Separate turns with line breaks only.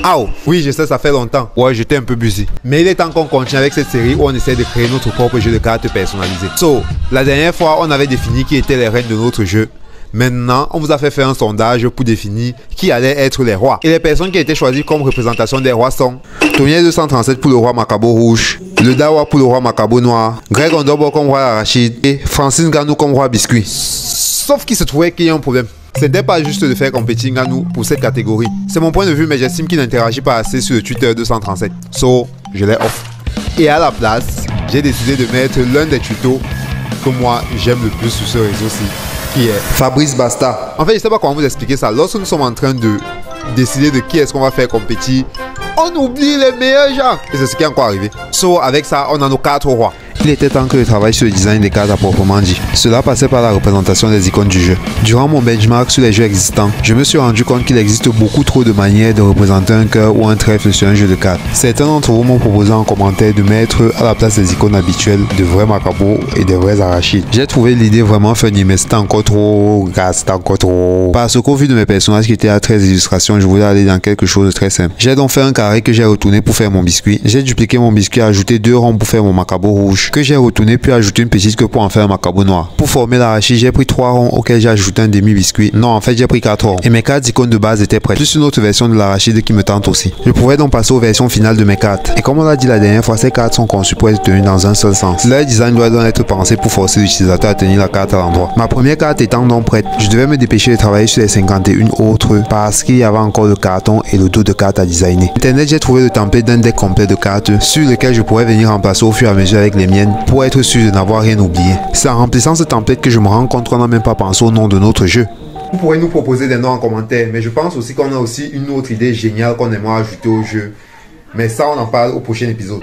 Ah oui, je sais, ça fait longtemps. Ouais, j'étais un peu busy. Mais il est temps qu'on continue avec cette série où on essaie de créer notre propre jeu de cartes personnalisé. So, la dernière fois, on avait défini qui étaient les reines de notre jeu. Maintenant, on vous a fait faire un sondage pour définir qui allait être les rois. Et les personnes qui ont été choisies comme représentation des rois sont Tony 237 pour le roi Macabo rouge, le Dawa pour le roi Macabo noir, Greg Ondobo comme roi arachide et Francis Ngannou comme roi biscuit. Sauf qu'il se trouvait qu'il y a un problème. C'était pas juste de faire compétir Ngannou pour cette catégorie. C'est mon point de vue, mais j'estime qu'il n'interagit pas assez sur le Twitter 237. So, je l'ai off. Et à la place, j'ai décidé de mettre l'un des tutos que moi j'aime le plus sur ce réseau-ci, qui est Fabrice Basta. En fait, je sais pas comment vous expliquer ça. Lorsque nous sommes en train de décider de qui est-ce qu'on va faire compétir, on oublie les meilleurs gens. Et c'est ce qui est encore arrivé. So, avec ça, on a nos 4 rois. Il était temps que je travaille sur le design des cartes à proprement dit. Cela passait par la représentation des icônes du jeu. Durant mon benchmark sur les jeux existants, je me suis rendu compte qu'il existe beaucoup trop de manières de représenter un cœur ou un trèfle sur un jeu de cartes. Certains d'entre vous m'ont proposé en commentaire de mettre à la place des icônes habituelles de vrais macabos et des vrais arachides. J'ai trouvé l'idée vraiment funny, mais c'était encore trop... c'était encore trop... Parce qu'au vu de mes personnages qui étaient à 13 illustrations, je voulais aller dans quelque chose de très simple. J'ai donc fait un carré que j'ai retourné pour faire mon biscuit. J'ai dupliqué mon biscuit, ajouté 2 ronds pour faire mon macabo rouge, que j'ai retourné puis ajouté une petite queue pour en faire un macabo noir. Pour former l'arachide, j'ai pris 3 ronds auxquels j'ai ajouté un demi-biscuit. Non, en fait, j'ai pris 4 ronds. Et mes 4 icônes de base étaient prêtes. Plus une autre version de l'arachide qui me tente aussi. Je pourrais donc passer aux versions finales de mes cartes. Et comme on l'a dit la dernière fois, ces cartes sont conçues pour être tenues dans un seul sens. Leur design doit donc être pensé pour forcer l'utilisateur à tenir la carte à l'endroit. Ma première carte étant donc prête, je devais me dépêcher de travailler sur les 51 autres parce qu'il y avait encore le carton et le dos de cartes à designer. Internet, j'ai trouvé le template d'un deck complet de cartes sur lequel je pourrais venir remplacer au fur et à mesure avec les miennes pour être sûr de n'avoir rien oublié. C'est en remplissant ce template que je me rends compte qu'on n'a même pas pensé au nom de notre jeu. Vous pourrez nous proposer des noms en commentaire, mais je pense aussi qu'on a aussi une autre idée géniale qu'on aimerait ajouter au jeu. Mais ça, on en parle au prochain épisode.